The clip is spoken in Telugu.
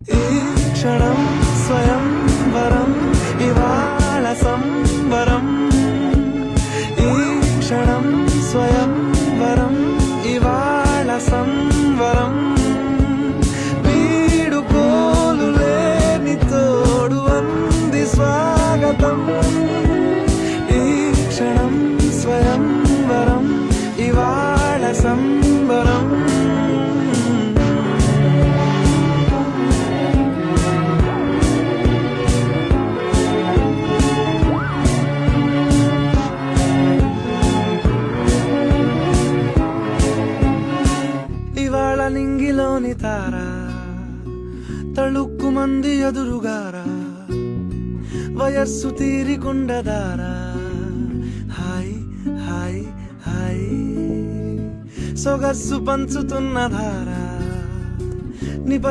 ఈ క్షణం స్వయం వరం ఇవాళ సంబరం. ఈ క్షణం స్వయం వరం ఇవాళ సంవరం. వీడుకోలు లేని తోడు అంది స్వాగతం. ఈ క్షణం స్వయం వరం ఇవాళ సంబరం. ఇవాళ నింగిలోని తార తళుక్కు మంది ఎదురుగారా. వయస్సు తీరికుండదారా. హాయ్ హాయ్ హాయ్ సొగస్సు పంచుతున్న ధారా. నిపలు